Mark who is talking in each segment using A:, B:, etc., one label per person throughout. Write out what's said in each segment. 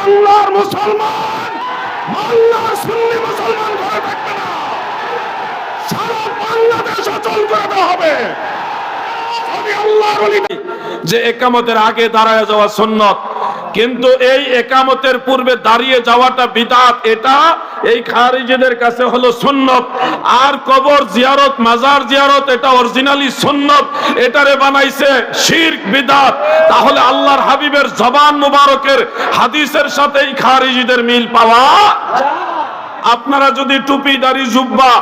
A: বাংলার মুসলমান, বাংলার সুন্নি মুসলমান ঘরে থাকবে না, সারা বাংলাদেশ অচল করে দেওয়া হবে। আমি আল্লাহর ওলি যে একামতের আগে দাঁড়ায় যাওয়া সুন্নত, কিন্তু এই একামতের পূর্বে দাঁড়িয়ে যাওয়াটা বিদআত। এটা এই খারিজিদের কাছে হলো সুন্নত। আর কবর জিয়ারত, মাজার জিয়ারত এটা অরিজিনালি সুন্নত, এটারে বানাইছে শিরক, বিদআত। তাহলে আল্লাহর হাবিবের জবান মুবারকের হাদিসের সাথে এই খারিজিদের মিল পাওয়া। আপনারা যদি টুপি, দাড়ি, জুব্বা,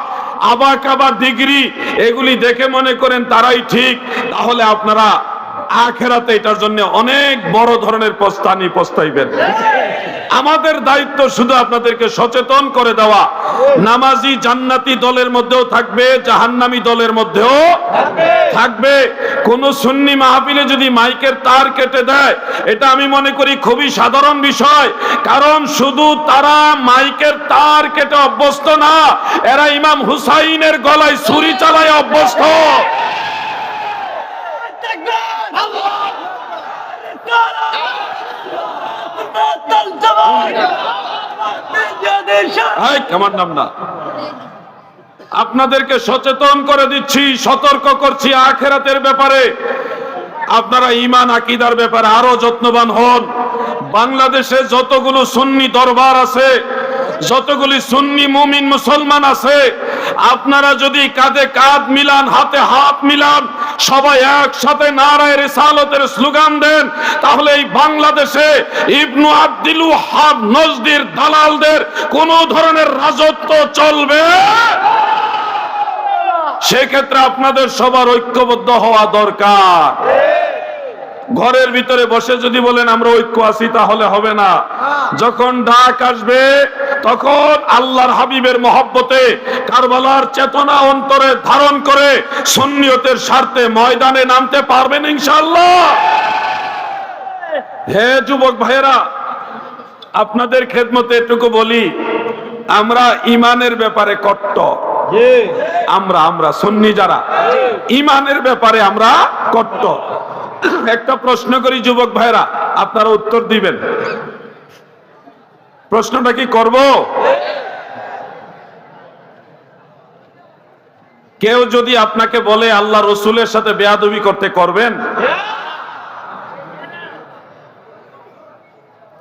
A: আবাক, আবার ডিগ্রি এগুলি দেখে মনে করেন তারাই ঠিক, তাহলে আপনারা আখিরাতে এটার জন্য অনেক বড় ধরনের পস্তাইবেন। আমাদের দায়িত্ব শুধু আপনাদেরকে সচেতন করে দেওয়া। নামাজি জান্নাতি দলের মধ্যেও থাকবে, জাহান্নামী দলের মধ্যেও থাকবে। কোন সুন্নি মাহফিলে যদি মাইকের তার কেটে দেয়, এটা আমি মনে করি খুবই সাধারণ বিষয়। কারণ শুধু তারা মাইকের তার কেটে অভ্যস্ত না, এরা ইমাম হুসাইনের গলায় ছুরি চালায় অভ্যস্ত। আমার নাম না, আপনাদেরকে সচেতন করে দিচ্ছি, সতর্ক করছি আখিরাতের ব্যাপারে। আপনারা ঈমান আকীদার ব্যাপারে আরো যত্নবান হন। বাংলাদেশে যতগুলো সুন্নি দরবার আছে, যতগুলি সুন্নি মুমিন মুসলমান আছে, আপনারা যদি কাঁধে কাঁধ মিলান, হাতে হাত মিলান, সবাই একসাথে নারায়ে রিসালাতের স্লোগান দেন, তাহলে এই বাংলাদেশে ইবনু আব্দুল ওয়াহ্হাব নজদির দালালদের কোন ধরনের রাজত্ব চলবে। সেক্ষেত্রে আপনাদের সবার ঐক্যবদ্ধ হওয়া দরকার। ঘরের ভিতরে বসে যদি বলেন আমরা ঐক্য আছি, তাহলে হবে না। যখন ডাক আসবে, তখন আল্লাহর হাবিবের মহব্বতে কারবালার চেতনা অন্তরে ধারণ করে সুন্নিয়তের স্বার্থে ময়দানে নামতে পারবেন ইনশাআল্লাহ। হে যুবক ভাইয়েরা, আপনাদের খেদমতে এটুকু বলি, আমরা ঈমানের ব্যাপারে কট্টর। আমরা সুন্নি যারা, ঈমানের ব্যাপারে আমরা কট্টর। একটা প্রশ্ন করি যুবক ভাইরা, আপনারা উত্তর দিবেন। প্রশ্নটা কি করব? কেউ যদি আপনাকে বলে আল্লাহ রসুলের সাথে বেয়াদবি করতে, করবেন?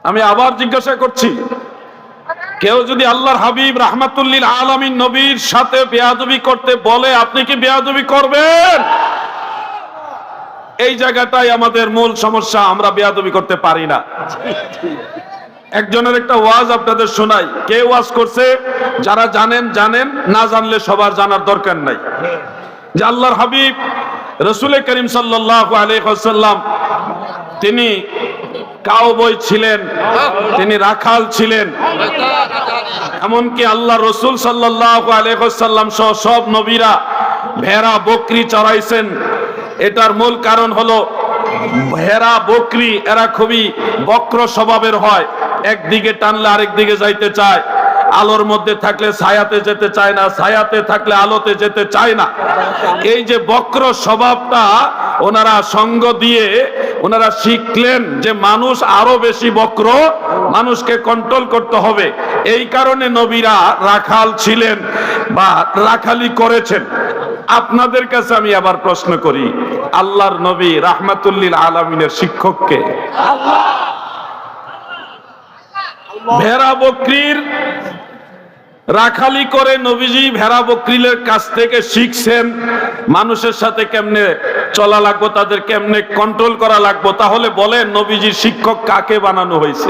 A: আমি আবার জিজ্ঞাসা করছি, কেউ যদি আল্লাহর হাবিব রাহমাতুল লিল আলামিন নবীর সাথে বেয়াদবি করতে বলে, আপনি কি বেয়াদবি করবেন? এই জায়গাটাই আমাদের মূল সমস্যা, আমরা বেয়াদবি করতে পারি না। একজনের একটা ওয়াজ আপনাদের শোনাই। কে ওয়াজ করছে? যারা জানেন জানেন, না জানলে সবার জানার দরকার নাই। যে আল্লাহর হাবিব রাসূল করিম সাল্লাল্লাহু আলাইহি ওয়াসাল্লাম, তিনি কাউবয় ছিলেন, তিনি রাখাল ছিলেন। এমনকি আল্লাহ রসুল সাল্লাল্লাহু আলাইহি ওয়াসাল্লাম সহ সব নবীরা ভেড়া বকরি চড়াইছেন। এটার মূল কারণ হলো ভেড়া বকরি এরা খুবই বক্র স্বভাবের হয়, একদিকে টানলে আরেক দিকে যাইতে চায়, আলোর মধ্যে থাকলে ছায়াতে যেতে চায় না, ছায়াতে থাকলে আলোতে যেতে চায় না। এই যে বক্র স্বভাবটা ওনারা সঙ্গ দিয়ে ওনারা শিখলেন যে মানুষ আরো বেশি বক্র, মানুষকে কন্ট্রোল করতে হবে। এই কারণে নবীরা রাখাল ছিলেন বা রাখালি করেছেন। আপনাদের কাছে আমি আবার প্রশ্ন করি, আল্লাহর নবী রাহমাতুল লিল আলামিনের শিক্ষককে? ভেড়া বকরির রাখালি করে নবীজি ভেড়া বকরিলের কাছ থেকে শিখছেন মানুষের সাথে কেমনে চলা লাগবে, তাদের কেমনে কন্ট্রোল করা লাগবে। তাহলে বলেন নবীজির শিক্ষক কাকে বানানো হয়েছে?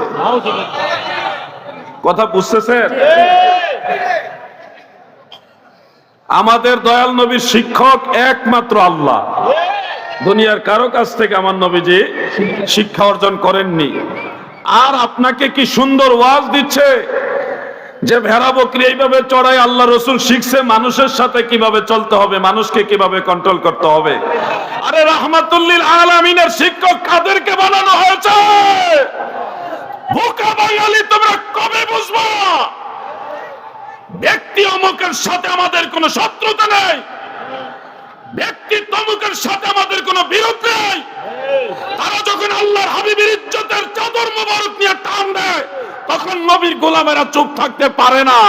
A: কথা বুঝতেছেন? আমাদের দয়াল নবীর শিক্ষক একমাত্র আল্লাহ। দুনিয়ার কারো কাছ থেকে আমার নবীজি শিক্ষা অর্জন করেননি। আর আপনাকে কি সুন্দর ওয়াজ দিচ্ছে যে ভেড়া বকরি এইভাবে চড়াই আল্লাহ রসুল শিখছে মানুষের সাথে কিভাবে চলতে হবে, মানুষকে কিভাবে কন্ট্রোল করতে হবে। আরে রাহমাতুল লিল আলামিনের শিক্ষক কাদেরকে বানানো হয়েছে? বোকা বাঙালি, তোমরা কবে বুঝবা? ব্যক্তি অমুকের সাথে আমাদের কোনো শত্রুতা নেই, ব্যক্তি অমুকের সাথে আমাদের কোনো বিরোধ নেই। তারা যখন আল্লাহর হাবিবের ইজ্জতের চাদর মোবারক নিয়ে টান দেয়, নবীর গোলামেরা চুপ থাকতে পারে না।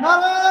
B: নারে